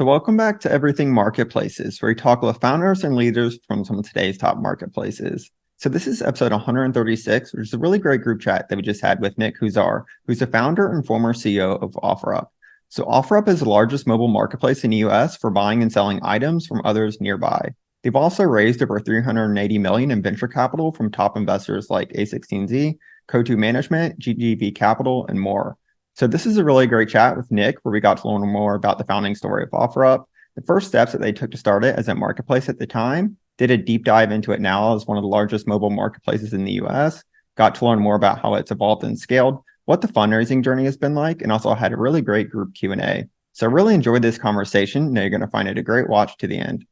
So welcome back to Everything Marketplaces, where we talk with founders and leaders from some of today's top marketplaces. So this is episode 136, which is a really great group chat that we just had with Nick Huzar, who's the founder and former CEO of OfferUp. So OfferUp is the largest mobile marketplace in the US for buying and selling items from others nearby. They've also raised over $380 million in venture capital from top investors like A16Z, Coatue Management, GGV Capital, and more. So this is a really great chat with Nick, where we got to learn more about the founding story of OfferUp, the first steps that they took to start it as a marketplace at the time, did a deep dive into it now as one of the largest mobile marketplaces in the US, got to learn more about how it's evolved and scaled, what the fundraising journey has been like, and also had a really great group Q&A. So I really enjoyed this conversation. Now you're going to find it a great watch to the end.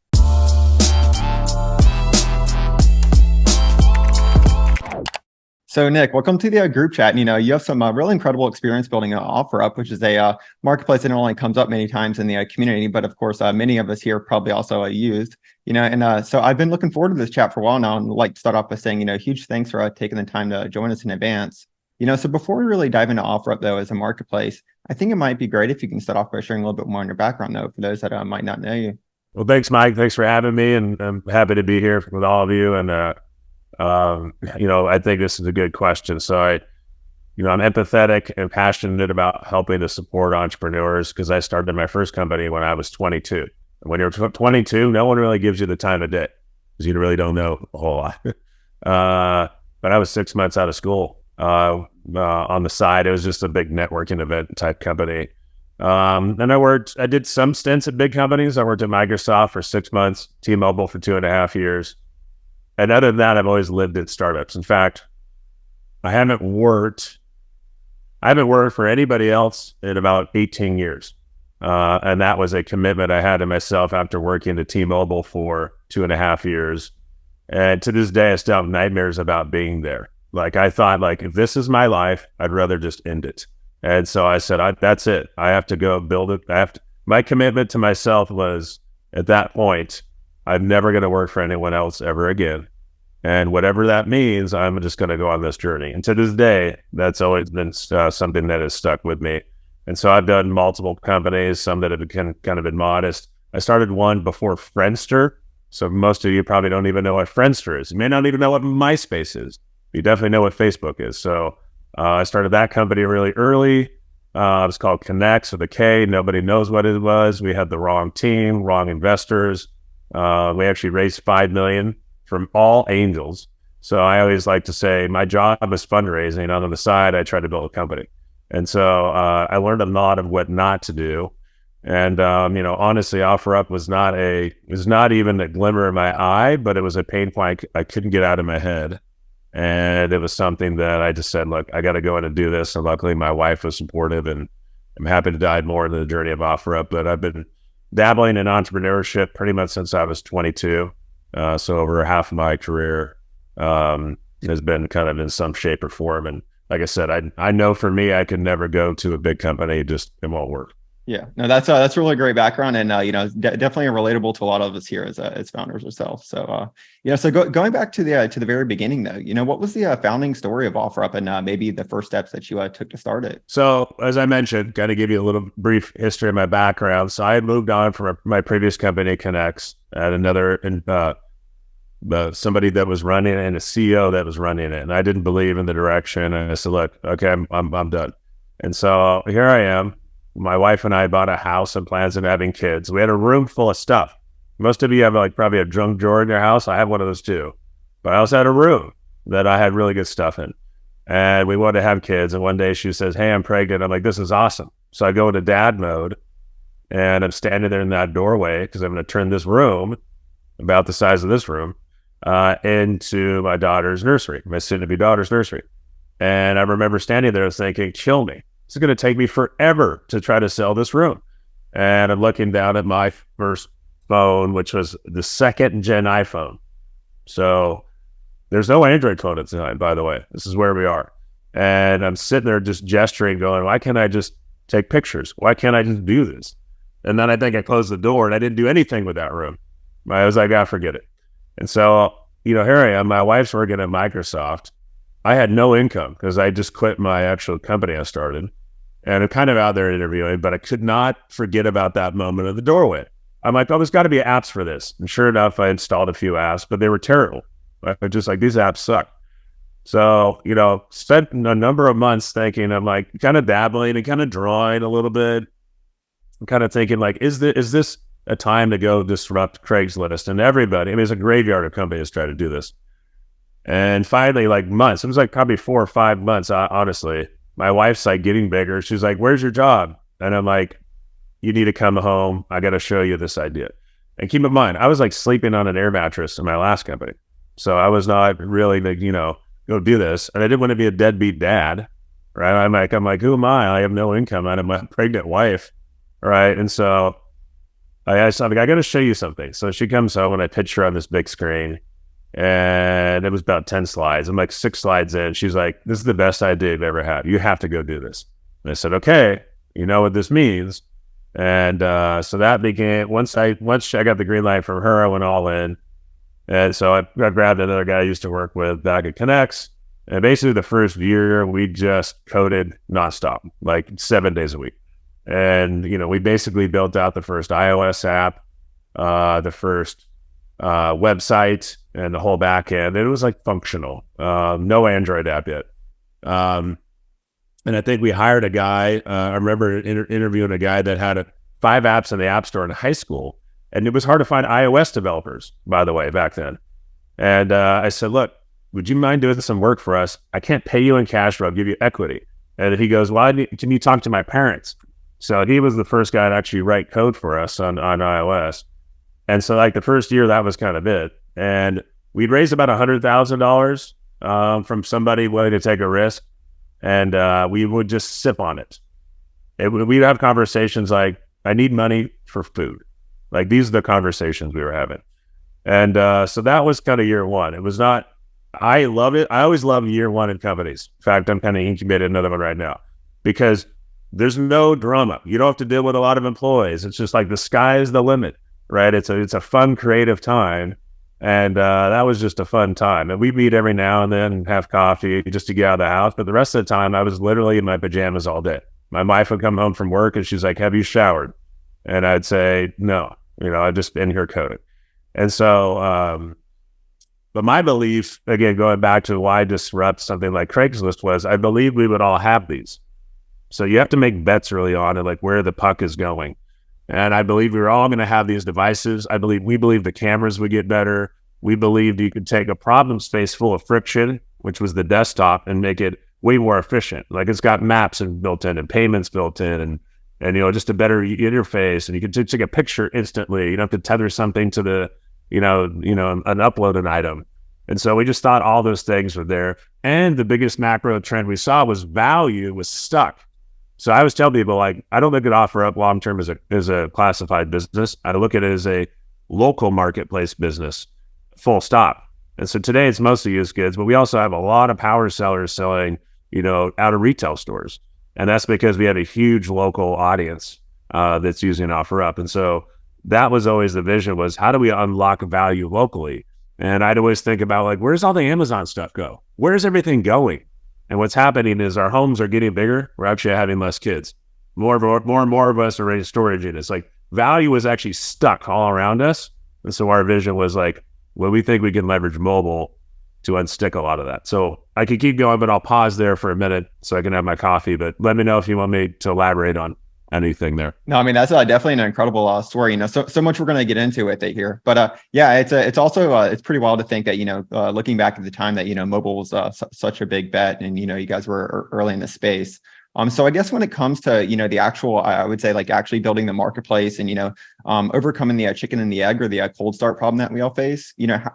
So Nick, welcome to the group chat. And, you have some really incredible experience building an OfferUp, which is a marketplace that not only comes up many times in the community, but of course, many of us here probably also used. So I've been looking forward to this chat for a while now, and like to start off by saying, huge thanks for taking the time to join us in advance. So before we really dive into OfferUp though as a marketplace, I think it might be great if you can start off by sharing a little bit more on your background though, for those that might not know you. Well, thanks, Mike. Thanks for having me, and I'm happy to be here with all of you. And I think this is a good question. So I'm empathetic and passionate about helping to support entrepreneurs because I started my first company when I was 22. And when you're 22, no one really gives you the time of day because you really don't know a whole lot. But I was 6 months out of school on the side. It was just a big networking event type company. And I did some stints at big companies. I worked at Microsoft for 6 months, T-Mobile for 2.5 years. And other than that, I've always lived in startups. In fact, I haven't worked for anybody else in about 18 years. And that was a commitment I had to myself after working at T-Mobile for 2.5 years. And to this day, I still have nightmares about being there. Like I thought, if this is my life, I'd rather just end it. And so I said, that's it. I have to go build it. My commitment to myself was, at that point, I'm never going to work for anyone else ever again. And whatever that means, I'm just going to go on this journey. And to this day, that's always been something that has stuck with me. And so I've done multiple companies, some that have kind of been modest. I started one before Friendster. So most of you probably don't even know what Friendster is. You may not even know what MySpace is. You definitely know what Facebook is. So I started that company really early. It was called Connects with a K. Nobody knows what it was. We had the wrong team, wrong investors. We actually raised $5 million from all angels. So I always like to say my job is fundraising, and on the side, I try to build a company. And so I learned a lot of what not to do. And, honestly, OfferUp was not even a glimmer in my eye, but it was a pain point I couldn't get out of my head. And it was something that I just said, look, I got to go in and do this. And luckily my wife was supportive, and I'm happy to dive more into the journey of OfferUp. But I've been dabbling in entrepreneurship pretty much since I was 22. So over half of my career has been kind of in some shape or form. And like I said, I know for me, I could never go to a big company. It won't work. Yeah, no, that's a really great background, and definitely relatable to a lot of us here as founders ourselves. So going back to the very beginning though, what was the founding story of OfferUp, and maybe the first steps that you took to start it? So as I mentioned, got to give you a little brief history of my background. So I had moved on from my previous company, Connects, at another somebody that was running it and a CEO that was running it, and I didn't believe in the direction. And I said, look, okay, I'm done. And so here I am. My wife and I bought a house and plans on having kids. We had a room full of stuff. Most of you have probably a junk drawer in your house. I have one of those too. But I also had a room that I had really good stuff in. And we wanted to have kids. And one day she says, hey, I'm pregnant. I'm like, this is awesome. So I go into dad mode, and I'm standing there in that doorway because I'm going to turn this room, about the size of this room, into my daughter's nursery, my soon-to-be daughter's nursery. And I remember standing there thinking, kill me. It's going to take me forever to try to sell this room. And I'm looking down at my first phone, which was the second gen iPhone. So there's no Android phone at the time, by the way. This is where we are. And I'm sitting there just gesturing, going, why can't I just take pictures? Why can't I just do this? And then I think I closed the door, and I didn't do anything with that room. I was like, forget it. And so, here I am. My wife's working at Microsoft. I had no income because I just quit my actual company I started. And I'm kind of out there interviewing, but I could not forget about that moment of the doorway. I'm like, oh, there's got to be apps for this. And sure enough, I installed a few apps, but they were terrible. I was just like, these apps suck. So, spent a number of months thinking, I'm like kind of dabbling and kind of drawing a little bit. I'm kind of thinking like, is this a time to go disrupt Craigslist and everybody? I mean, it's a graveyard of companies try to do this. And finally, like months, it was like probably 4 or 5 months, honestly. My wife's like getting bigger. She's like, where's your job? And I'm like, you need to come home. I got to show you this idea. And keep in mind, I was like sleeping on an air mattress in my last company. So I was not really like, go do this. And I didn't want to be a deadbeat dad, right? I'm like, who am I? I have no income. I'm a pregnant wife, right? And so I said, I got to show you something. So she comes home and I pitch her on this big screen. And it was about 10 slides. I'm like 6 slides in. She's like, this is the best idea I've ever had. You have to go do this. And I said, okay, you know what this means. And so that began, once I got the green light from her, I went all in. And so I grabbed another guy I used to work with back at Connects. And basically the first year, we just coded nonstop, like 7 days a week. And, we basically built out the first iOS app, the first website, and the whole back end. It was like functional, no Android app yet. And I think we hired a guy. I remember interviewing a guy that had 5 apps in the App Store in high school. And it was hard to find iOS developers, by the way, back then. And I said, look, would you mind doing some work for us? I can't pay you in cash, but I'll give you equity. And he goes, well, can you talk to my parents? So he was the first guy to actually write code for us on iOS. And so like the first year, that was kind of it. And we'd raised about $100,000 from somebody willing to take a risk. And we would just sip on it. We'd have conversations like, I need money for food. Like these are the conversations we were having. And so that was kind of year one. It was not, I love it. I always love year one in companies. In fact, I'm kind of incubating another one right now because there's no drama. You don't have to deal with a lot of employees. It's just like the sky is the limit, right? It's a fun, creative time. And that was just a fun time. And we meet every now and then and have coffee just to get out of the house. But the rest of the time, I was literally in my pajamas all day. My wife would come home from work and she's like, have you showered? And I'd say, no, I've just been here coding. And so, but my belief, again, going back to why disrupt something like Craigslist was, I believe we would all have these. So you have to make bets early on and like where the puck is going. And I believe we were all going to have these devices. We believe the cameras would get better. We believed you could take a problem space full of friction, which was the desktop, and make it way more efficient. Like it's got maps built in and payments built in and just a better interface. And you can take a picture instantly. You don't have to tether something to the, an uploaded item. And so we just thought all those things were there. And the biggest macro trend we saw was value was stuck. So I always tell people, like, I don't look at OfferUp long-term as a classified business. I look at it as a local marketplace business, full stop. And so today it's mostly used goods, but we also have a lot of power sellers selling, out of retail stores. And that's because we have a huge local audience that's using OfferUp. And so that was always the vision, was how do we unlock value locally? And I'd always think about like, where's all the Amazon stuff go? Where's everything going? And what's happening is our homes are getting bigger. We're actually having less kids. More and more of us are in storage units. Like value is actually stuck all around us. And so our vision was like, well, we think we can leverage mobile to unstick a lot of that. So I could keep going, but I'll pause there for a minute so I can have my coffee. But let me know if you want me to elaborate on anything there. No, I mean, that's definitely an incredible story. So much we're going to get into with it here. But yeah, it's also it's pretty wild to think that looking back at the time that mobile was such a big bet, and you guys were early in the space. So I guess when it comes to the actual, I would say like actually building the marketplace and overcoming the chicken and the egg or the cold start problem that we all face.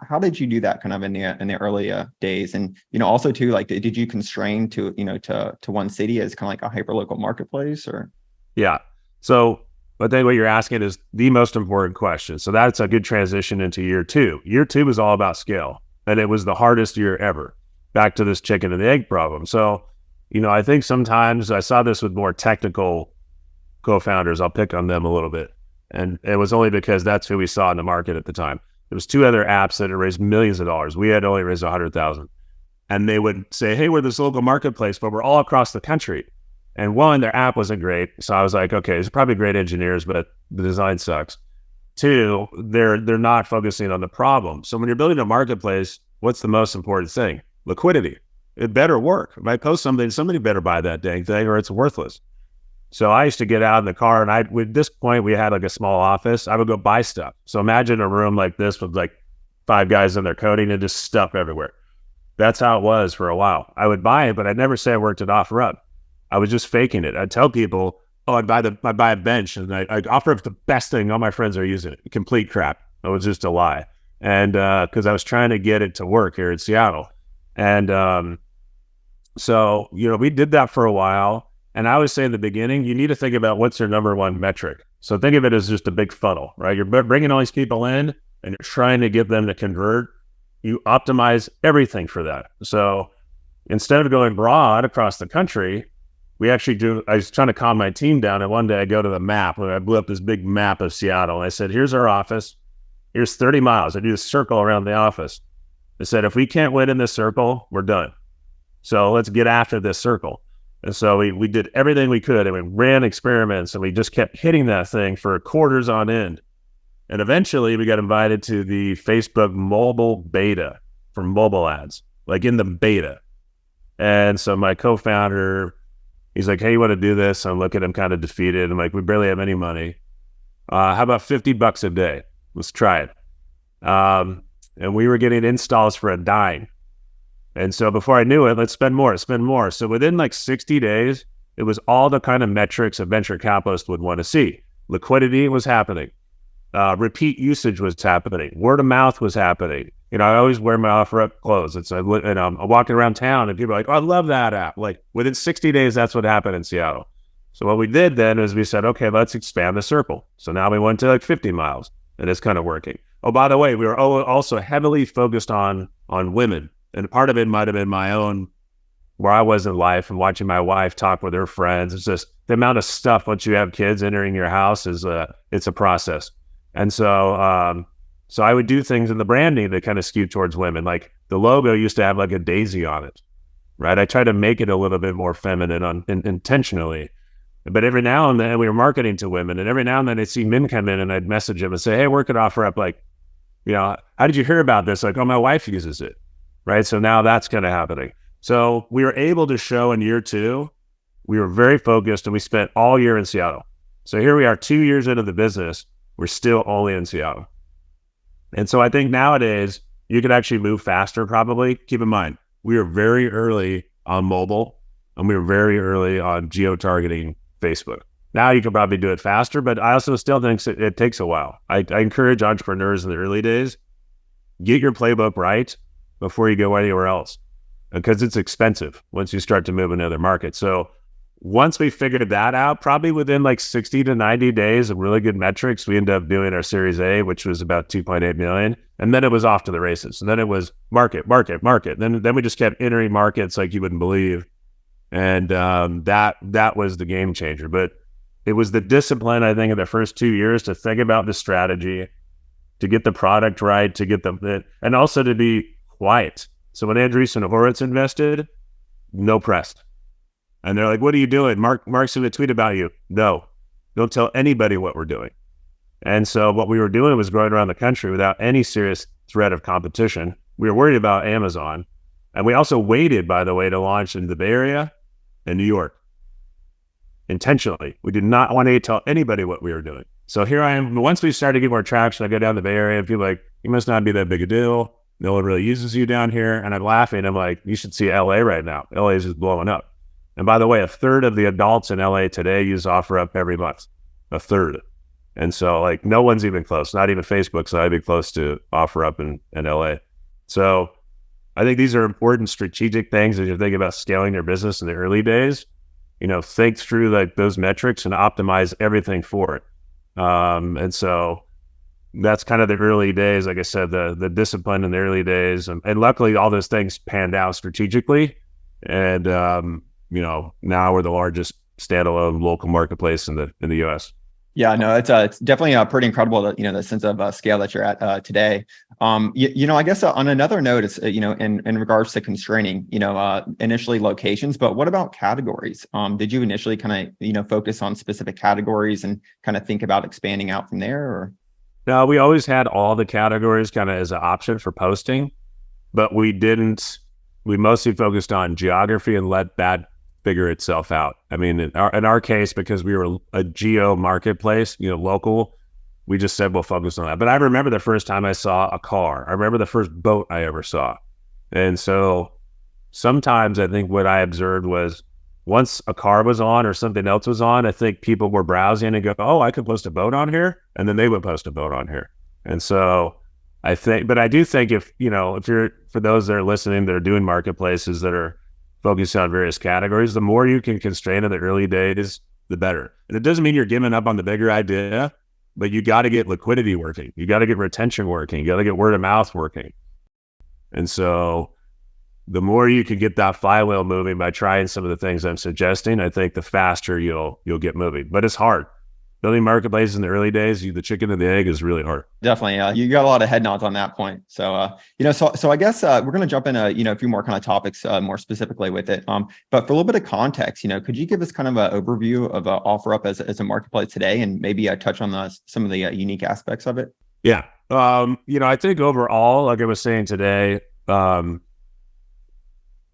How did you do that kind of in the early days? And also too, like did you constrain to to one city as kind of like a hyperlocal marketplace or? Yeah. So, but then what you're asking is the most important question. So that's a good transition into year two. Year two was all about scale, and it was the hardest year ever. Back to this chicken and the egg problem. So, I think sometimes I saw this with more technical co-founders. I'll pick on them a little bit. And it was only because that's who we saw in the market at the time. There was 2 other apps that had raised millions of dollars. We had only raised 100,000. And they would say, hey, we're this local marketplace, but we're all across the country. And one, their app wasn't great. So I was like, okay, it's probably great engineers, but the design sucks. Two, they're not focusing on the problem. So when you're building a marketplace, what's the most important thing? Liquidity. It better work. If I post something, somebody better buy that dang thing or it's worthless. So I used to get out in the car, and at this point, we had like a small office. I would go buy stuff. So imagine a room like this with like 5 guys in there coding and just stuff everywhere. That's how it was for a while. I would buy it, but I'd never say I worked at OfferUp. I was just faking it. I'd tell people, oh, I'd buy a bench, and I'd OfferUp's the best thing. All my friends are using it. Complete crap. It was just a lie. And because I was trying to get it to work here in Seattle. And so, we did that for a while. And I always say in the beginning, you need to think about what's your number one metric. So think of it as just a big funnel, right? You're bringing all these people in and you're trying to get them to convert. You optimize everything for that. So instead of going broad across the country, I was trying to calm my team down. And one day I go to the map and I blew up this big map of Seattle. And I said, here's our office. Here's 30 miles. I do a circle around the office. I said, if we can't win in this circle, we're done. So let's get after this circle. And so we did everything we could, and we ran experiments, and we just kept hitting that thing for quarters on end. And eventually we got invited to the Facebook mobile beta for mobile ads, like in the beta. And so my co-founder, he's like, hey, you want to do this? I'm looking at him kind of defeated. I'm like, we barely have any money. How about $50 a day? Let's try it. And we were getting installs for $0.10. And so before I knew it, let's spend more. So within like 60 days, it was all the kind of metrics a venture capitalist would want to see. Liquidity was happening. Repeat usage was happening. Word of mouth was happening. I always wear my OfferUp clothes. I'm walking around town and people are like, oh, I love that app. Like within 60 days, that's what happened in Seattle. So what we did then is we said, okay, let's expand the circle. So now we went to like 50 miles and it's kind of working. Oh, by the way, we were also heavily focused on women. And part of it might have been my own, where I was in life and watching my wife talk with her friends. It's just the amount of stuff once you have kids entering your house it's a process. And so, so I would do things in the branding that kind of skewed towards women. Like the logo used to have like a daisy on it, right? I tried to make it a little bit more feminine intentionally. But every now and then we were marketing to women, and every now and then I'd see men come in and I'd message them and say, hey, work at OfferUp. Like, how did you hear about this? Like, oh, my wife uses it. Right. So now that's kind of happening. So we were able to show in year 2, we were very focused and we spent all year in Seattle. So here we are 2 years into the business. We're still only in Seattle. And so I think nowadays you could actually move faster probably. Keep in mind, we were very early on mobile and we were very early on geo-targeting Facebook. Now you can probably do it faster, but I also still think it takes a while. I encourage entrepreneurs in the early days, get your playbook right before you go anywhere else, because it's expensive once you start to move into other markets. So once we figured that out, probably within like 60 to 90 days of really good metrics, we ended up doing our Series A, which was about 2.8 million. And then it was off to the races. And then it was market. Then we just kept entering markets like you wouldn't believe. And that was the game changer. But it was the discipline, I think, of the first 2 years to think about the strategy, to get the product right, to get and also to be quiet. So when Andreessen Horowitz invested, no press. And they're like, what are you doing? Mark's going to tweet about you. No, don't tell anybody what we're doing. And so what we were doing was going around the country without any serious threat of competition. We were worried about Amazon. And we also waited, by the way, to launch in the Bay Area and New York. Intentionally. We did not want to tell anybody what we were doing. So here I am. Once we started to get more traction, I go down to the Bay Area and people are like, you must not be that big a deal. No one really uses you down here. And I'm laughing. I'm like, you should see LA right now. LA is just blowing up. And by the way, 1/3 of the adults in LA today use OfferUp every month. 1/3. And so like no one's even close, not even Facebook's not even close to OfferUp in LA. So I think these are important strategic things as you're thinking about scaling your business in the early days. Think through like those metrics and optimize everything for it. And so that's kind of the early days. Like I said, the discipline in the early days, and luckily all those things panned out strategically. And now we're the largest standalone local marketplace in the U.S. Yeah, no, it's definitely pretty incredible that, the sense of scale that you're at today. I guess on another note, it's, in regards to constraining, initially locations, but what about categories? Did you initially kind of, focus on specific categories and kind of think about expanding out from there, or? No, we always had all the categories kind of as an option for posting, but we didn't. We mostly focused on geography and let that figure itself out. I mean, in our case, because we were a geo marketplace, local, we just said we'll focus on that. But I remember the first time I saw a car. I remember the first boat I ever saw. And so sometimes I think what I observed was once a car was on or something else was on, I think people were browsing and go, oh, I could post a boat on here. And then they would post a boat on here. And so but I do think if you're, for those that are listening, that are doing marketplaces that are focusing on various categories, the more you can constrain in the early days, the better. And it doesn't mean you're giving up on the bigger idea, but you got to get liquidity working. You got to get retention working. You got to get word of mouth working. And so the more you can get that flywheel moving by trying some of the things I'm suggesting, I think the faster you'll get moving. But it's hard. Building marketplaces in the early days, the chicken and the egg is really hard. Definitely. You got a lot of head nods on that point. So, so I guess we're going to jump in a few more kind of topics more specifically with it. But for a little bit of context, could you give us kind of an overview of OfferUp as a marketplace today, and maybe touch on some of the unique aspects of it? Yeah. I think overall, like I was saying today, I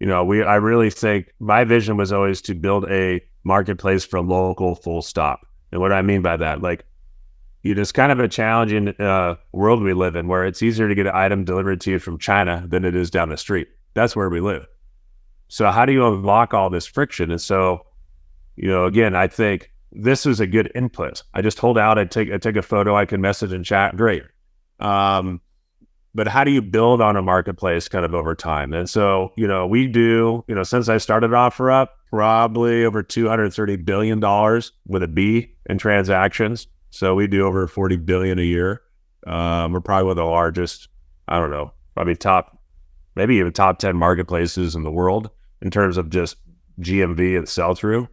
really think my vision was always to build a marketplace for local, full stop. And what I mean by that, it's kind of a challenging world we live in, where it's easier to get an item delivered to you from China than it is down the street. That's where we live. So how do you unlock all this friction? And so, again, I think this is a good input. I just hold out, I take a photo, I can message and chat, great. But how do you build on a marketplace kind of over time? And so, we do, since I started OfferUp, probably over $230 billion with a B in transactions. So we do over 40 billion a year. We're probably one of the largest, I don't know, probably maybe even top 10 marketplaces in the world in terms of just GMV and sell through.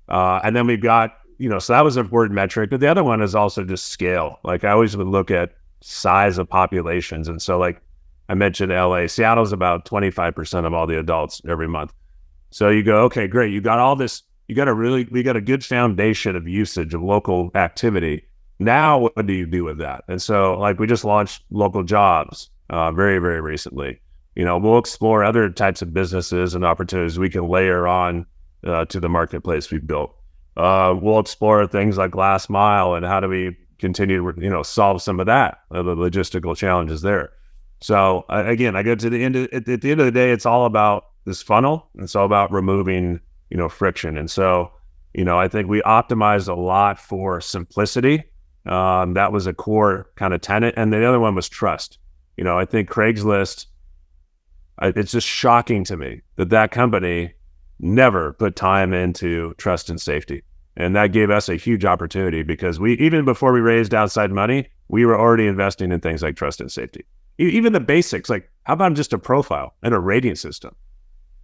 And then we've got, so that was an important metric. But the other one is also just scale. I always would look at size of populations. And so I mentioned LA, Seattle's about 25% of all the adults every month. So you go, okay, great. You got all this, we got a good foundation of usage of local activity. Now, what do you do with that? And so we just launched local jobs very, very recently. We'll explore other types of businesses and opportunities we can layer on to the marketplace we've built. We'll explore things like last mile and how do we continue to, solve some of that, the logistical challenges there. So again, I go to the end at the end of the day, it's all about this funnel. It's all about removing, friction. And so, I think we optimized a lot for simplicity. That was a core kind of tenet. And the other one was trust. I think Craigslist, it's just shocking to me that company never put time into trust and safety. And that gave us a huge opportunity because even before we raised outside money, we were already investing in things like trust and safety. Even the basics, how about just a profile and a rating system,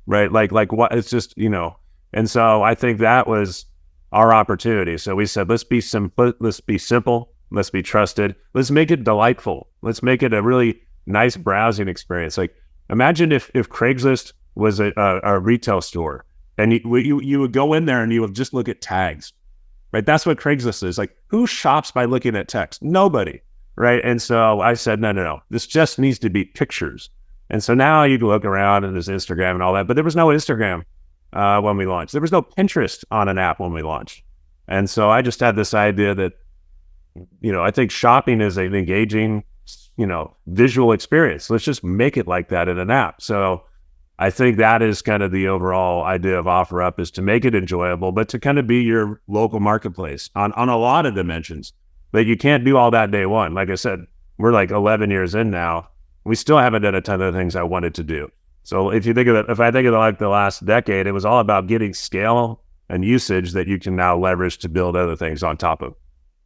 right? Like what it's just, and so I think that was our opportunity. So we said, let's be simple, let's be trusted, let's make it delightful. Let's make it a really nice browsing experience. Imagine if Craigslist was a retail store and you would go in there and you would just look at tags, right? That's what Craigslist is. Who shops by looking at text? Nobody, right? And so I said, no, this just needs to be pictures. And so now you can look around and there's Instagram and all that, but there was no Instagram when we launched. There was no Pinterest on an app when we launched. And so I just had this idea that, I think shopping is an engaging, visual experience. Let's just make it like that in an app. So I think that is kind of the overall idea of OfferUp, is to make it enjoyable, but to kind of be your local marketplace on a lot of dimensions. But you can't do all that day one. Like I said, we're 11 years in now. We still haven't done a ton of things I wanted to do. So if I think of the last decade, it was all about getting scale and usage that you can now leverage to build other things on top of.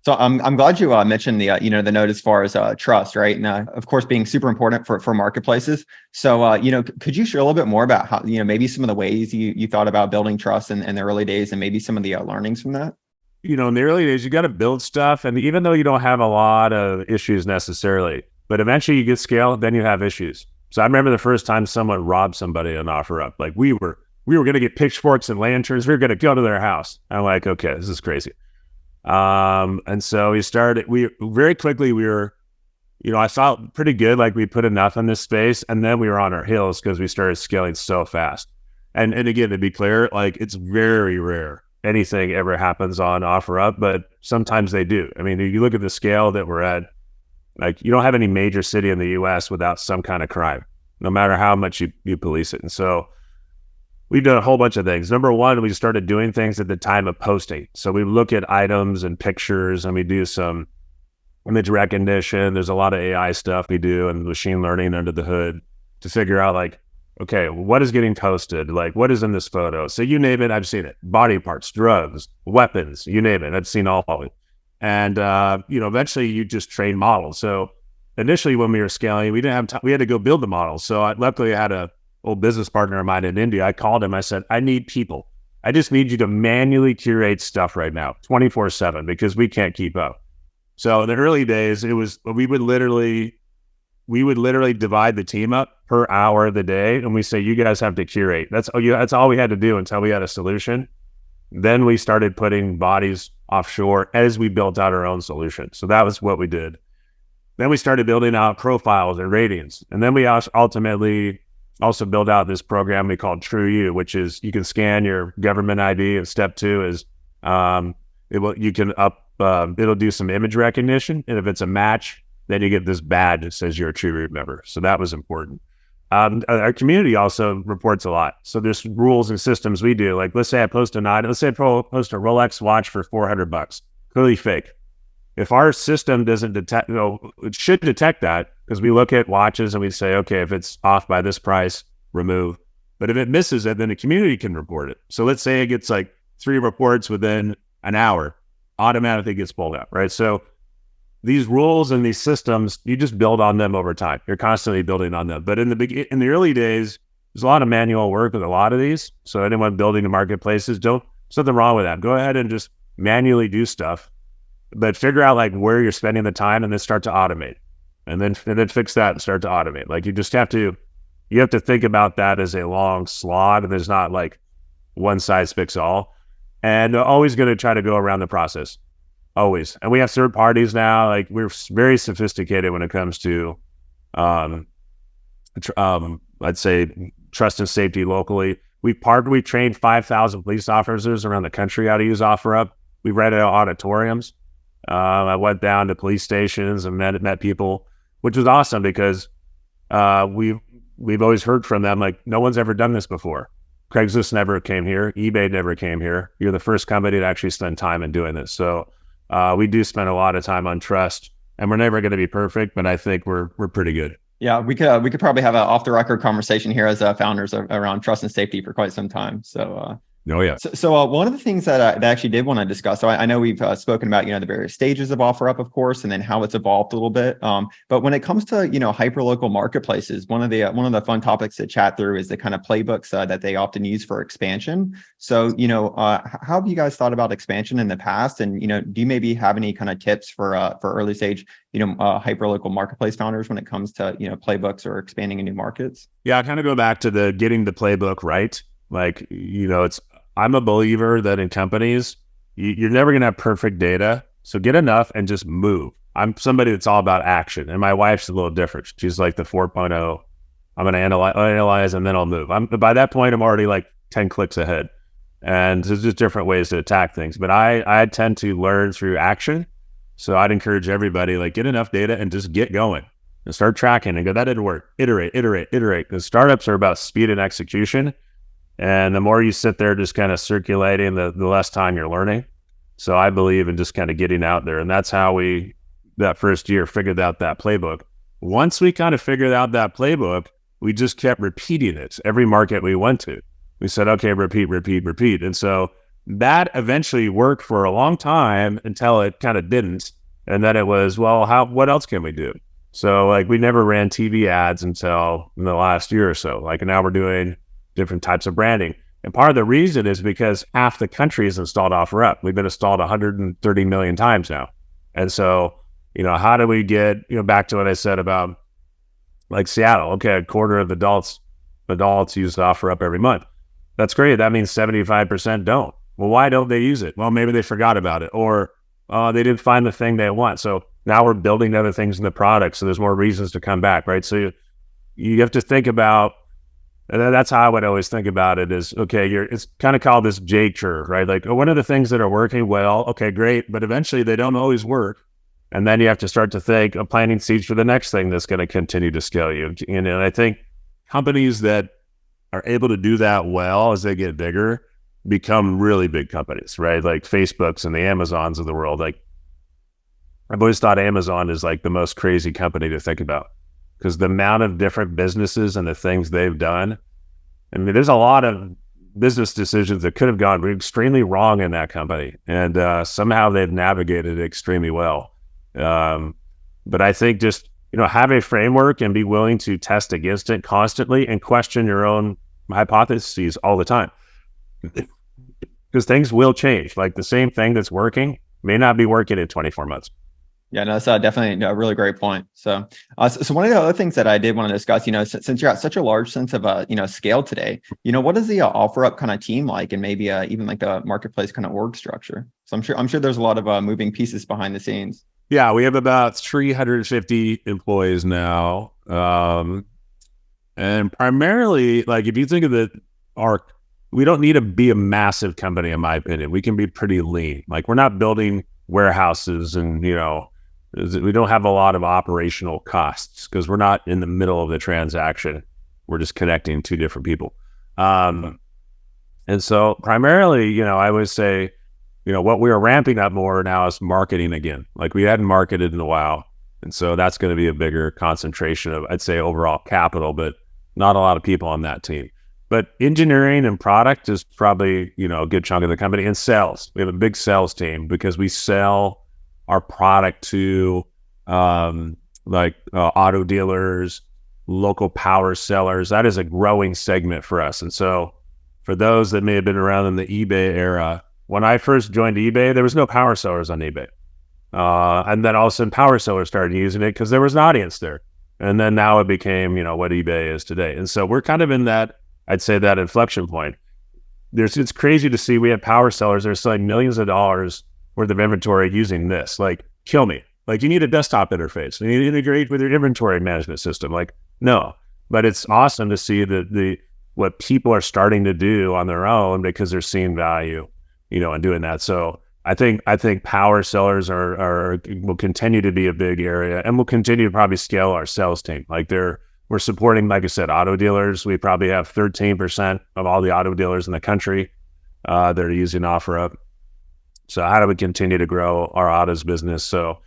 So I'm glad you mentioned the the note as far as trust, right? And of course, being super important for marketplaces. So could you share a little bit more about how maybe some of the ways you thought about building trust in the early days, and maybe some of the learnings from that? in the early days, you got to build stuff. And even though you don't have a lot of issues necessarily, but eventually you get scale, then you have issues. So I remember the first time someone robbed somebody on OfferUp. Like we were going to get pitchforks and lanterns. We were going to go to their house. I'm like, okay, this is crazy. And so we very quickly, I felt pretty good. Like we put enough in this space, and then we were on our heels because we started scaling so fast. And again, to be clear, like it's very rare anything ever happens on OfferUp, but sometimes they do. I mean, if you look at the scale that we're at, like you don't have any major city in the US without some kind of crime, no matter how much you police it. And so we've done a whole bunch of things. Number one, we started doing things at the time of posting. So we look at items and pictures, and we do some image recognition. There's a lot of AI stuff we do and machine learning under the hood to figure out like, okay, what is getting posted? Like, what is in this photo? So you name it, I've seen it. Body parts, drugs, weapons, you name it. I've seen all of it. And, eventually you just train models. So initially when we were scaling, we didn't have time. We had to go build the models. So luckily I had a old business partner of mine in India. I called him. I said, I need people. I just need you to manually curate stuff right now, 24/7, because we can't keep up. So in the early days, we would literally divide the team up per hour of the day, and we say, you guys have to curate. That's all we had to do until we had a solution. Then we started putting bodies offshore as we built out our own solution. So that was what we did. Then we started building out profiles and ratings. And then we ultimately also built out this program we called TrueU, which is you can scan your government ID, and step two is it'll do some image recognition. And if it's a match, then you get this badge that says you're a TrueU member. So that was important. Our community also reports a lot. So there's rules and systems we do. Like, let's say I post an item. Let's say I post a Rolex watch for $400, clearly fake. If our system doesn't detect, it should detect that because we look at watches and we say, okay, if it's off by this price, remove. But if it misses it, then the community can report it. So let's say it gets like 3 reports within an hour, automatically gets pulled out, right? So these rules and these systems, you just build on them over time. You're constantly building on them. But in the early days, there's a lot of manual work with a lot of these. So anyone building the marketplaces, there's nothing wrong with that. Go ahead and just manually do stuff, but figure out like where you're spending the time and then start to automate, and then fix that and start to automate. Like you have to think about that as a long slog, and there's not like one size fits all, and always going to try to go around the process. Always. And we have third parties now. Like we're very sophisticated when it comes to, I'd say trust and safety locally. We trained 5,000 police officers around the country how to use OfferUp. We rented auditoriums. I went down to police stations and met people, which was awesome because we've always heard from them like no one's ever done this before. Craigslist never came here. eBay never came here. You're the first company to actually spend time in doing this. So we do spend a lot of time on trust, and we're never going to be perfect, but I think we're pretty good. Yeah, we could probably have an off the record conversation here as founders around trust and safety for quite some time. So Oh yeah. So one of the things that I actually did want to discuss. So I know we've spoken about the various stages of OfferUp, of course, and then how it's evolved a little bit. But when it comes to hyperlocal marketplaces, one of the fun topics to chat through is the kind of playbooks that they often use for expansion. So how have you guys thought about expansion in the past? And do you maybe have any kind of tips for early stage hyperlocal marketplace founders when it comes to playbooks or expanding in new markets? Yeah, I kind of go back to getting the playbook right. Like I'm a believer that in companies, you're never going to have perfect data. So get enough and just move. I'm somebody that's all about action. And my wife's a little different. She's like the 4.0. I'm going to analyze and then I'll move. By that point, I'm already like 10 clicks ahead. And there's just different ways to attack things. But I tend to learn through action. So I'd encourage everybody, like get enough data and just get going and start tracking and go, that didn't work. Iterate. Because startups are about speed and execution. And the more you sit there just kind of circulating, the less time you're learning. So I believe in just kind of getting out there. And that's how we, that first year, figured out that playbook. Once we kind of figured out that playbook, we just kept repeating it. Every market we went to, we said, okay, repeat. And so that eventually worked for a long time until it kind of didn't. And then it was, well, what else can we do? So like we never ran TV ads until in the last year or so. Like now we're doing different types of branding. And part of the reason is because half the country is installed OfferUp. We've been installed 130 million times now. And so, how do we get, back to what I said about like Seattle? Okay, a quarter of adults use OfferUp every month. That's great. That means 75% don't. Well, why don't they use it? Well, maybe they forgot about it, or they didn't find the thing they want. So now we're building other things in the product. So there's more reasons to come back, right? So you have to think about, and that's how I would always think about it is, okay, it's kind of called this J curve, right? Like, what are the things that are working well? Okay, great. But eventually they don't always work. And then you have to start to think of planting seeds for the next thing that's going to continue to scale you. And I think companies that are able to do that well as they get bigger become really big companies, right? Like Facebooks and the Amazons of the world. Like, I've always thought Amazon is like the most crazy company to think about, because the amount of different businesses and the things they've done. I mean, there's a lot of business decisions that could have gone extremely wrong in that company. And somehow they've navigated it extremely well. But I think just, have a framework and be willing to test against it constantly and question your own hypotheses all the time. Because things will change. Like the same thing that's working may not be working in 24 months. Yeah, no, that's definitely a really great point. So, so one of the other things that I did want to discuss, since you're at such a large sense of, scale today, what is the OfferUp kind of team like, and maybe even like the marketplace kind of org structure? So I'm sure there's a lot of moving pieces behind the scenes. Yeah, we have about 350 employees now, and primarily, like if you think of we don't need to be a massive company, in my opinion. We can be pretty lean. Like we're not building warehouses and we don't have a lot of operational costs because we're not in the middle of the transaction. We're just connecting two different people. And so primarily, I would say, what we are ramping up more now is marketing again. Like we hadn't marketed in a while. And so that's going to be a bigger concentration of, I'd say, overall capital, but not a lot of people on that team. But engineering and product is probably, a good chunk of the company. And sales. We have a big sales team because we sell our product to auto dealers, local power sellers. That is a growing segment for us. And so for those that may have been around in the eBay era, when I first joined eBay, there was no power sellers on eBay. And then all of a sudden power sellers started using it because there was an audience there. And then now it became, what eBay is today. And so we're kind of in that, I'd say, that inflection point. It's crazy to see we have power sellers that are selling millions of dollars worth of inventory using this. Like, kill me. Like, you need a desktop interface. You need to integrate with your inventory management system. Like, no. But it's awesome to see what people are starting to do on their own because they're seeing value, in doing that. So I think power sellers will continue to be a big area, and we'll continue to probably scale our sales team. Like we're supporting, like I said, auto dealers. We probably have 13% of all the auto dealers in the country that are using OfferUp. So how do we continue to grow our autos business? So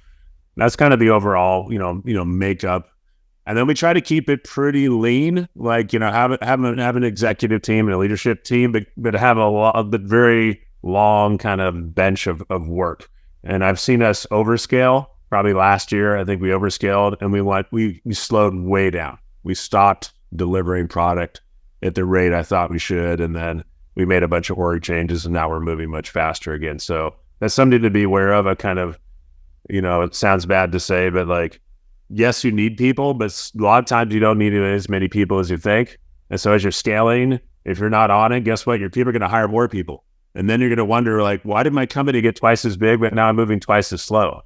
that's kind of the overall, makeup. And then we try to keep it pretty lean, like, have an executive team and a leadership team, but have a very long kind of bench of work. And I've seen us overscale. Probably last year, I think we overscaled, and we slowed way down. We stopped delivering product at the rate I thought we should. And then we made a bunch of org changes, and now we're moving much faster again. So that's something to be aware of. I kind of, it sounds bad to say, but like, yes, you need people, but a lot of times you don't need as many people as you think. And so as you're scaling, if you're not on it, guess what? Your people are going to hire more people. And then you're going to wonder, like, why did my company get twice as big, but now I'm moving twice as slow?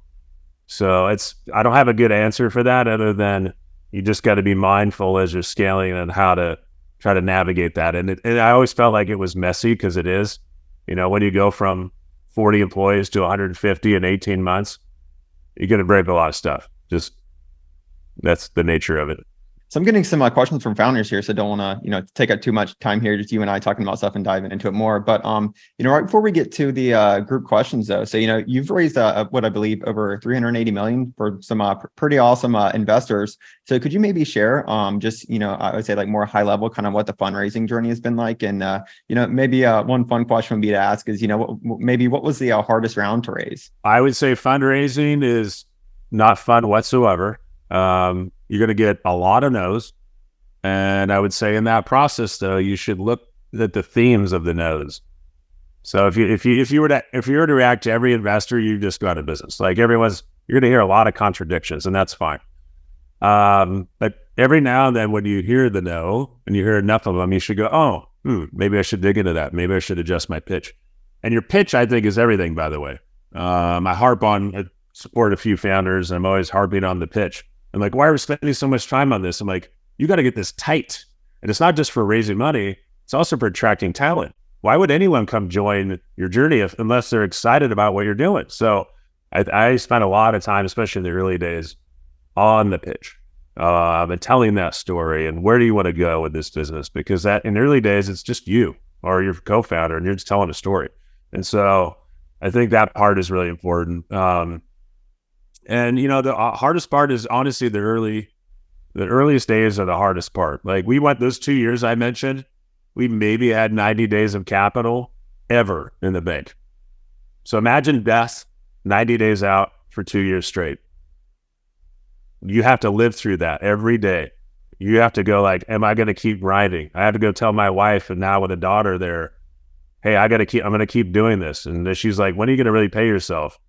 So I don't have a good answer for that, other than you just got to be mindful as you're scaling and how to try to navigate that. And I always felt like it was messy, because it is. When you go from 40 employees to 150 in 18 months, you're going to break a lot of stuff. Just that's the nature of it. So I'm getting some questions from founders here, so don't want to, take up too much time here, just you and I talking about stuff and diving into it more. But, right before we get to the group questions, though, so, you've raised what I believe over 380 million for some pretty awesome investors. So could you maybe share just, I would say like more high level, kind of what the fundraising journey has been like? And, maybe one fun question would be to ask is, what was the hardest round to raise? I would say fundraising is not fun whatsoever. You're going to get a lot of no's. And I would say in that process, though, you should look the themes of the no's. So if you were to react to every investor, you just go out of business. Like you're going to hear a lot of contradictions, and that's fine. But every now and then when you hear the no and you hear enough of them, you should go, maybe I should dig into that. Maybe I should adjust my pitch. And your pitch, I think, is everything, by the way. I support a few founders, and I'm always harping on the pitch. I'm like, why are we spending so much time on this? I'm like, you got to get this tight. And it's not just for raising money. It's also for attracting talent. Why would anyone come join your journey unless they're excited about what you're doing? So I spent a lot of time, especially in the early days, on the pitch and telling that story and where do you want to go with this business? Because that in the early days, it's just you or your co-founder and you're just telling a story. And so I think that part is really important. And, the hardest part is honestly the earliest days are the hardest part. Like we went those 2 years I mentioned, we maybe had 90 days of capital ever in the bank. So imagine death 90 days out for 2 years straight. You have to live through that every day. You have to go like, am I going to keep grinding? I have to go tell my wife, and now with a daughter there, hey, I'm going to keep doing this. And she's like, when are you going to really pay yourself?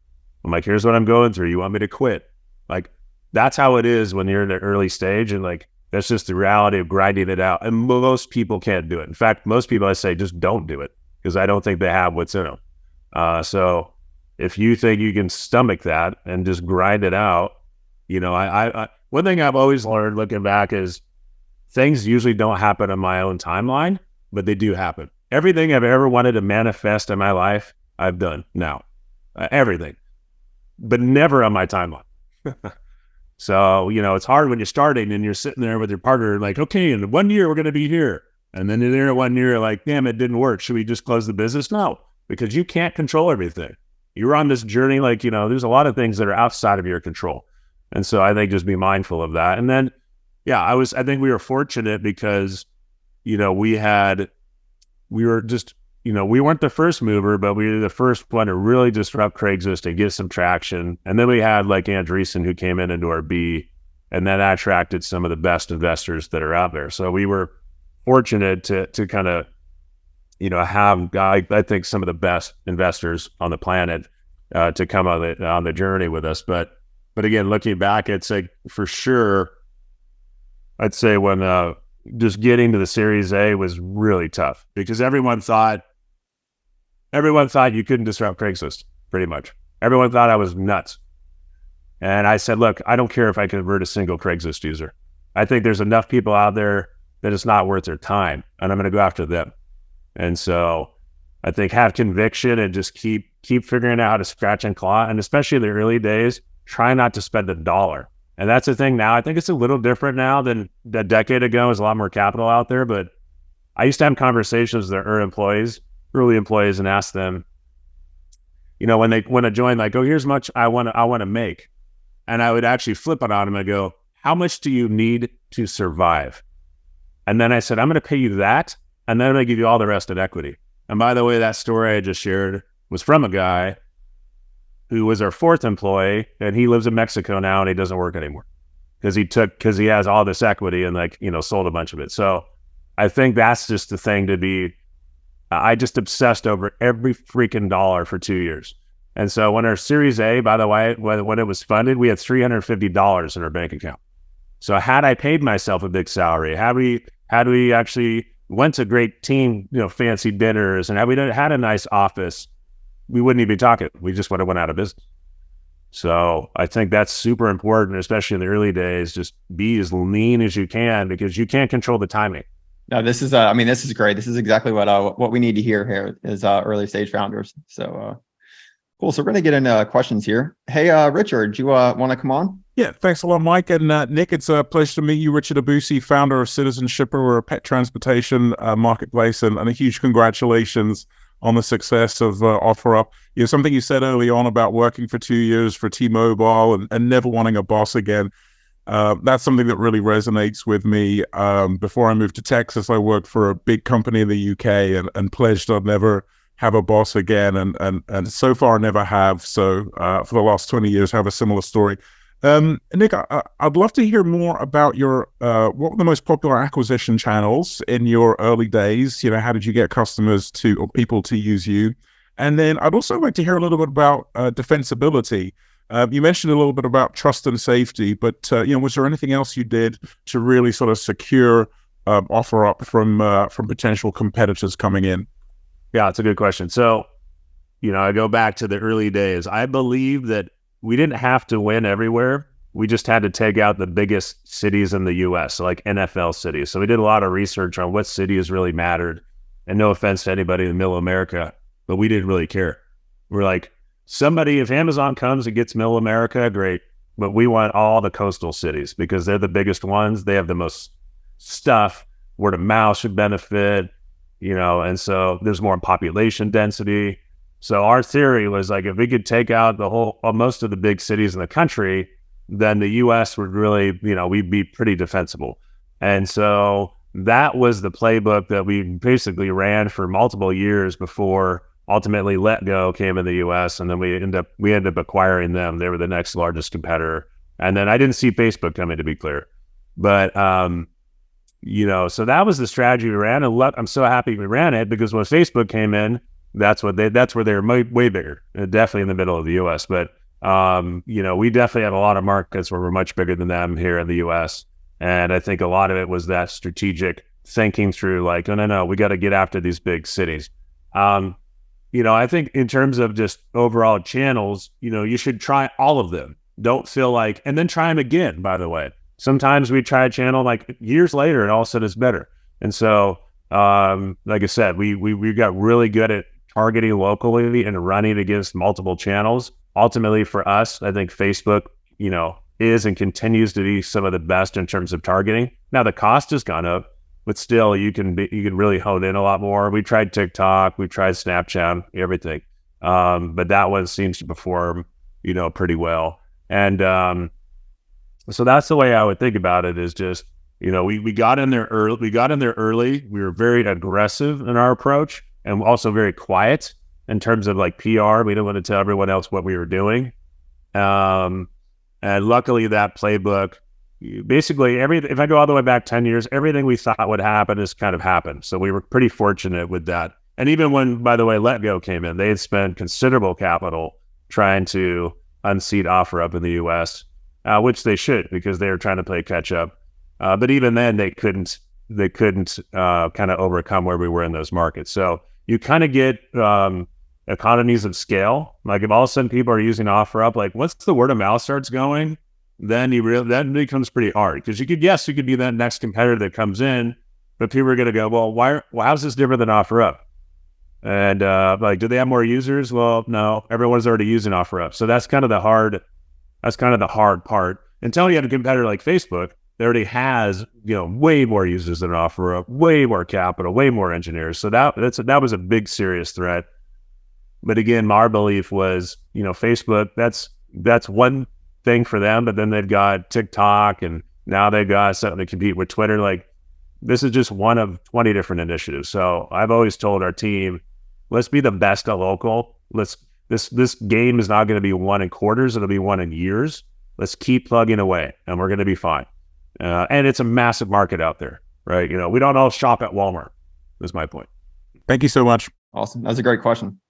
I'm like, here's what I'm going through. You want me to quit? Like, that's how it is when you're in the early stage. And like, that's just the reality of grinding it out. And most people can't do it. In fact, most people I say just don't do it because I don't think they have what's in them. So if you think you can stomach that and just grind it out, I one thing I've always learned looking back is things usually don't happen on my own timeline, but they do happen. Everything I've ever wanted to manifest in my life, I've done now. Everything, but never on my timeline. So, it's hard when you're starting and you're sitting there with your partner like, okay, in 1 year, we're going to be here. And then in there 1 year, like, damn, it didn't work. Should we just close the business? No, because you can't control everything. You're on this journey. Like, there's a lot of things that are outside of your control. And so I think just be mindful of that. And then, I think we were fortunate because, we weren't the first mover, but we were the first one to really disrupt Craigslist and get some traction. And then we had like Andreessen who came into our B, and then that attracted some of the best investors that are out there. So we were fortunate to kind of, have, I think, some of the best investors on the planet to come on the journey with us. But again, looking back, it's like for sure, I'd say when just getting to the Series A was really tough because everyone thought you couldn't disrupt Craigslist, pretty much. Everyone thought I was nuts. And I said, look, I don't care if I convert a single Craigslist user. I think there's enough people out there that it's not worth their time, and I'm going to go after them. And so I think have conviction and just keep figuring out how to scratch and claw. And especially in the early days, try not to spend $1. And that's the thing now. I think it's a little different now than a decade ago. There's a lot more capital out there, but I used to have conversations with our early employees and ask them, when they want to join, like, oh, here's much I want to make. And I would actually flip it on them and go, how much do you need to survive? And then I said, I'm going to pay you that. And then I'm going to give you all the rest in equity. And by the way, that story I just shared was from a guy who was our fourth employee, and he lives in Mexico now and he doesn't work anymore because he has all this equity and sold a bunch of it. So I think that's just the thing to be. I just obsessed over every freaking dollar for 2 years. And so when our Series A, by the way, when it was funded, we had $350 in our bank account. So had I paid myself a big salary, had we actually went to great team, fancy dinners, and had we had a nice office, we wouldn't even be talking. We just would have went out of business. So I think that's super important, especially in the early days. Just be as lean as you can because you can't control the timing. No, this is this is great. This is exactly what we need to hear here is early stage founders. So cool. So we're going to get into questions here. Hey, Richard, do you want to come on? Yeah, thanks a lot, Mike. And Nick, it's a pleasure to meet you. Richard Abusi, founder of Citizen Shipper. We're a pet transportation marketplace, and a huge congratulations on the success of OfferUp. Something you said early on about working for 2 years for T-Mobile and never wanting a boss again. That's something that really resonates with me. Before I moved to Texas, I worked for a big company in the UK and pledged I'd never have a boss again. And so far, never have. So for the last 20 years, have a similar story. Nick, I'd love to hear more about your what were the most popular acquisition channels in your early days? How did you get customers to or people to use you? And then I'd also like to hear a little bit about defensibility. You mentioned a little bit about trust and safety, but was there anything else you did to really sort of secure OfferUp from potential competitors coming in? Yeah, it's a good question. So, I go back to the early days. I believe that we didn't have to win everywhere. We just had to take out the biggest cities in the US, so like NFL cities. So we did a lot of research on what cities really mattered. And no offense to anybody in middle America, but we didn't really care. We're like, if Amazon comes and gets middle America, great. But we want all the coastal cities because they're the biggest ones. They have the most stuff. Word of mouth should benefit, and so there's more population density. So our theory was like, if we could take out most of the big cities in the country, then the US would really, we'd be pretty defensible. And so that was the playbook that we basically ran for multiple years before ultimately Letgo came in the US. And then we ended up acquiring them. They were the next largest competitor. And then I didn't see Facebook coming, to be clear. But, so that was the strategy we ran. And I'm so happy we ran it because when Facebook came in, that's where they were way bigger, definitely in the middle of the U.S. But, we definitely have a lot of markets where we're much bigger than them here in the U.S. And I think a lot of it was that strategic thinking through like, no, we got to get after these big cities. I think in terms of just overall channels, you should try all of them. Don't feel like, and then try them again, by the way. Sometimes we try a channel like years later and all of a sudden it's better. And so, like I said, we got really good at targeting locally and running against multiple channels. Ultimately for us, I think Facebook, is and continues to be some of the best in terms of targeting. Now the cost has gone up, but still you can really hone in a lot more. We tried TikTok, we tried Snapchat, everything. But that one seems to perform, pretty well. And so that's the way I would think about it is just, we got in there early. We were very aggressive in our approach and also very quiet in terms of like PR. We didn't want to tell everyone else what we were doing. And luckily that playbook, basically if I go all the way back 10 years, everything we thought would happen has kind of happened. So we were pretty fortunate with that. And even when, by the way, Letgo came in, they had spent considerable capital trying to unseat OfferUp in the US, which they should because they were trying to play catch up. But even then they couldn't kind of overcome where we were in those markets. So you kind of get economies of scale. Like if all of a sudden people are using OfferUp, like once the word of mouth starts going, then that becomes pretty hard because you could be that next competitor that comes in, but people are going to go, well, how's this different than OfferUp? And do they have more users? Well, no, everyone's already using OfferUp. So that's kind of the hard part. Until you have a competitor like Facebook, that already has, way more users than OfferUp, way more capital, way more engineers. So that was a big, serious threat. But again, our belief was, Facebook, that's one thing for them, but then they've got TikTok and now they've got something to compete with Twitter. Like this is just one of 20 different initiatives. So I've always told our team, let's be the best at local. This game is not going to be won in quarters. It'll be won in years. Let's keep plugging away and we're going to be fine. And it's a massive market out there, right? We don't all shop at Walmart is my point. Thank you so much. Awesome. That was a great question.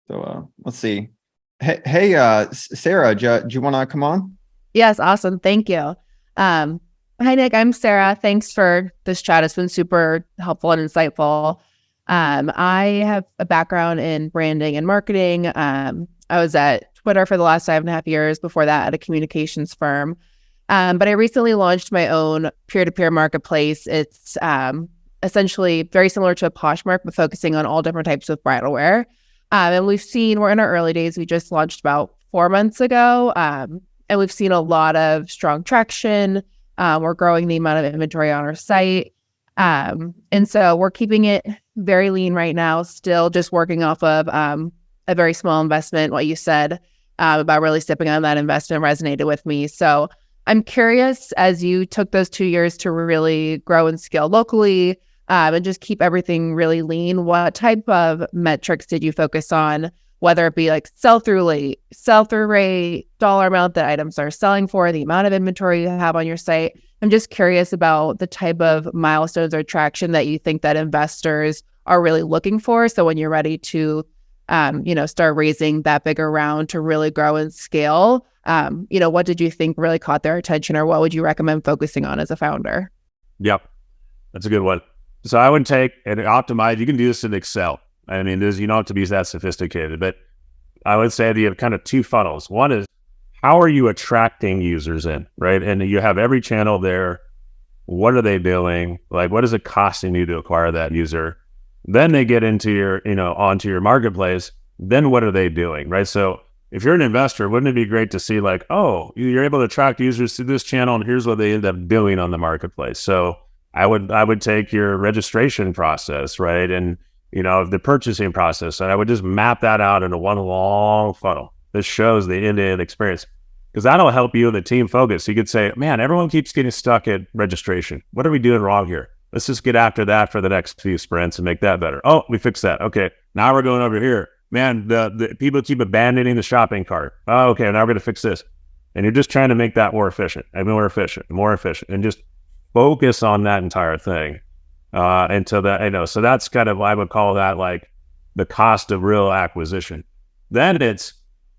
So let's see. Hey, Sarah, do you want to come on? Yes. Awesome. Thank you. Hi, Nick. I'm Sarah. Thanks for this chat. It's been super helpful and insightful. I have a background in branding and marketing. I was at Twitter for the last 5.5 years. Before that, at a communications firm. But I recently launched my own peer-to-peer marketplace. It's essentially very similar to a Poshmark, but focusing on all different types of bridal wear. And we're in our early days. We just launched about 4 months ago. And we've seen a lot of strong traction. We're growing the amount of inventory on our site. And so we're keeping it very lean right now, still just working off of a very small investment. What you said about really stepping on that investment resonated with me. So I'm curious, as you took those 2 years to really grow and scale locally and just keep everything really lean, what type of metrics did you focus on whether it be like sell-through rate, dollar amount that items are selling for, the amount of inventory you have on your site. I'm just curious about the type of milestones or traction that you think that investors are really looking for. So when you're ready to, start raising that bigger round to really grow and scale, what did you think really caught their attention, or what would you recommend focusing on as a founder? Yep. That's a good one. So I would take and optimize. You can do this in Excel. I mean, you don't have to be that sophisticated, but I would say that you have kind of two funnels. One is, how are you attracting users in, right? And you have every channel there. What are they doing? Like, what is it costing you to acquire that user? Then they get into your, onto your marketplace. Then what are they doing, right? So if you're an investor, wouldn't it be great to see like, oh, you're able to attract users through this channel, and here's what they end up doing on the marketplace. So I would take your registration process, right? And, the purchasing process, and I would just map that out into one long funnel that shows the end-to-end experience. Because that'll help you and the team focus. You could say, man, everyone keeps getting stuck at registration. What are we doing wrong here? Let's just get after that for the next few sprints and make that better. Oh, we fixed that. Okay, now we're going over here. Man, the people keep abandoning the shopping cart. Oh, okay, now we're going to fix this. And you're just trying to make that more efficient, and just focus on that entire thing until that, so that's kind of, I would call that like the cost of real acquisition. Then it's,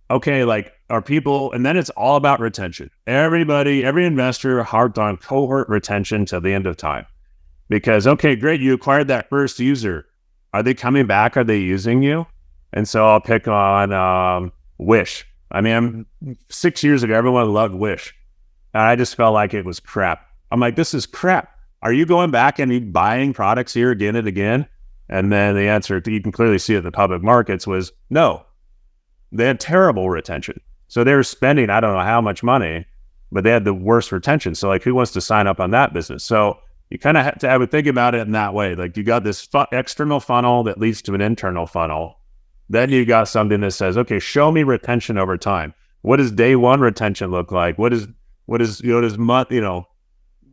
okay, like, are people, and then it's all about retention. Every investor harped on cohort retention till the end of time. Because, okay, great, you acquired that first user. Are they coming back? Are they using you? And so I'll pick on Wish. I mean, 6 years ago, everyone loved Wish. And I just felt like it was crap. I'm like, this is crap. Are you going back and buying products here again and again? And then the answer, you can clearly see it in the public markets, was no. They had terrible retention. So they were spending, I don't know how much money, but they had the worst retention. So like, who wants to sign up on that business? So you kind of have to, I would think about it in that way. Like, you got this external funnel that leads to an internal funnel. Then you got something that says, okay, show me retention over time. What does day one retention look like? What does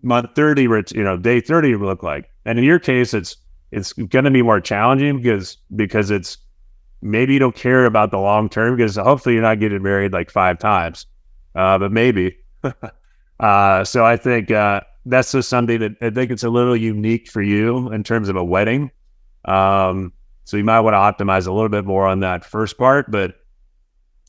month 30, day 30 look like? And in your case, it's going to be more challenging because it's, maybe you don't care about the long term, because hopefully you're not getting married like 5 times, but maybe. So I think that's just something that I think it's a little unique for you in terms of a wedding. So you might want to optimize a little bit more on that first part, but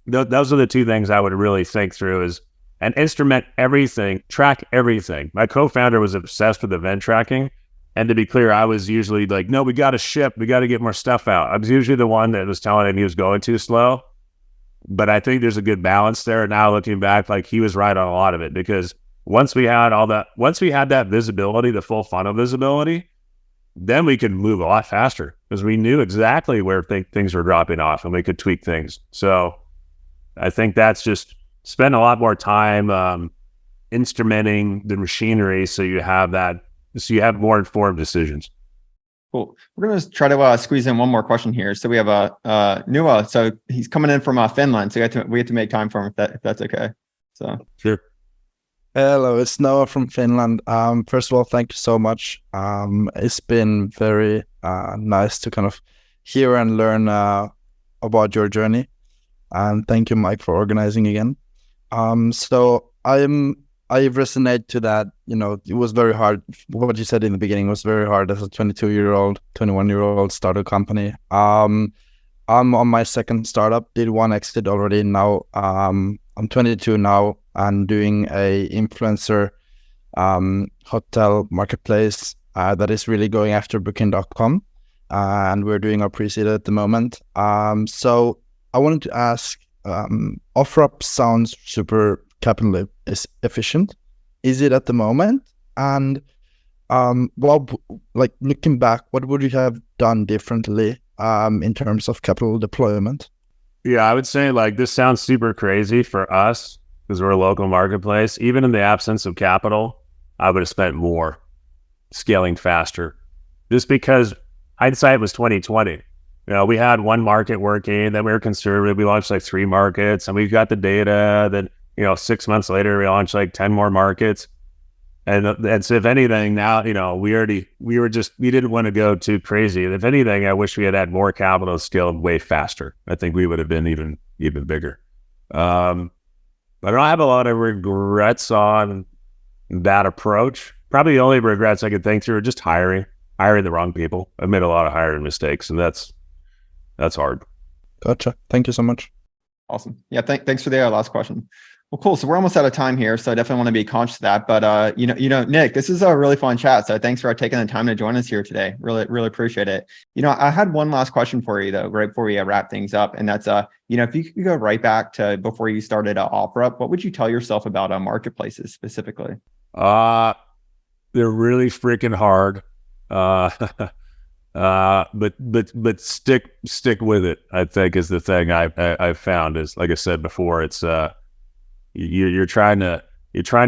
those are the two things I would really think through is, and instrument everything, track everything. My co-founder was obsessed with event tracking. And to be clear, I was usually like, no, we got to ship. We got to get more stuff out. I was usually the one that was telling him he was going too slow. But I think there's a good balance there. Now looking back, like, he was right on a lot of it, because once we had that visibility, the full funnel visibility, then we could move a lot faster because we knew exactly where things were dropping off and we could tweak things. So I think that's just spend a lot more time instrumenting the machinery so you have more informed decisions. Cool. We're going to try to squeeze in one more question here. So we have Nuo. So he's coming in from Finland. So we have to make time for him if that's okay. So sure. Hello, it's Noah from Finland. First of all, thank you so much. It's been very nice to kind of hear and learn about your journey. And thank you, Mike, for organizing again. So I resonate to that. It was very hard. What you said in the beginning was very hard as a 22-year-old, 21-year-old startup company. I'm on my second startup, did one exit already. Now I'm 22 now and doing a influencer hotel marketplace that is really going after booking.com. And we're doing our pre-seed at the moment. So I wanted to ask, OfferUp sounds super capital is efficient. Is it at the moment? And looking back, what would you have done differently in terms of capital deployment? Yeah, I would say like this sounds super crazy for us because we're a local marketplace. Even in the absence of capital, I would have spent more scaling faster. Just because hindsight was 2020. We had one market working, then we were conservative. We launched like 3 markets and we got the data. Then 6 months later, we launched like 10 more markets. And so if anything, now, we didn't want to go too crazy. If anything, I wish we had more capital scaled way faster. I think we would have been even bigger. But I don't have a lot of regrets on that approach. Probably the only regrets I could think through are just hiring the wrong people. I've made a lot of hiring mistakes, and that's hard. Gotcha. Thank you so much. Awesome. Yeah. Thanks for the last question. Well, cool. So we're almost out of time here, so I definitely want to be conscious of that. But Nick, this is a really fun chat. So thanks for taking the time to join us here today. Really, really appreciate it. I had one last question for you though, right before we wrap things up, and that's if you could go right back to before you started OfferUp, what would you tell yourself about marketplaces specifically? They're really freaking hard. But stick with it, I think, is the thing I've found. Is, like I said before, it's you're trying to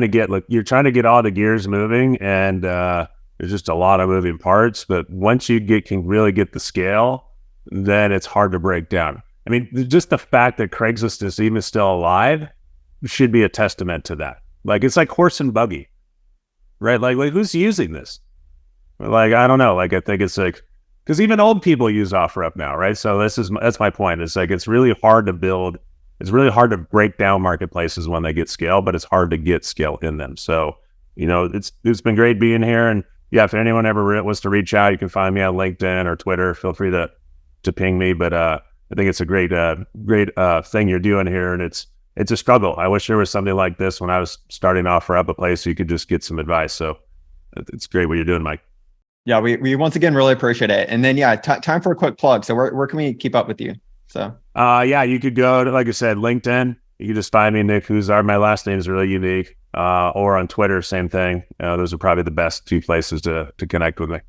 get all the gears moving, and there's just a lot of moving parts. But once you can really get the scale, then it's hard to break down. I mean, just the fact that Craigslist is even still alive should be a testament to that. Like, it's like horse and buggy, right? Like who's using this? Like, I don't know. Like, I think it's like, because even old people use OfferUp now, right? So that's my point. It's like, it's really hard to build. It's really hard to break down marketplaces when they get scale, but it's hard to get scale in them. So, it's been great being here. And yeah, if anyone ever wants to reach out, you can find me on LinkedIn or Twitter. Feel free to ping me. But I think it's a great thing you're doing here, and it's a struggle. I wish there was something like this when I was starting OfferUp, a place so you could just get some advice. So it's great what you're doing, Mike. Yeah, we once again really appreciate it. And then time for a quick plug. So where can we keep up with you? So you could go to, like I said, LinkedIn. You can just find me, Nick Huzar. My last name is really unique. Or on Twitter, same thing. Those are probably the best two places to connect with me.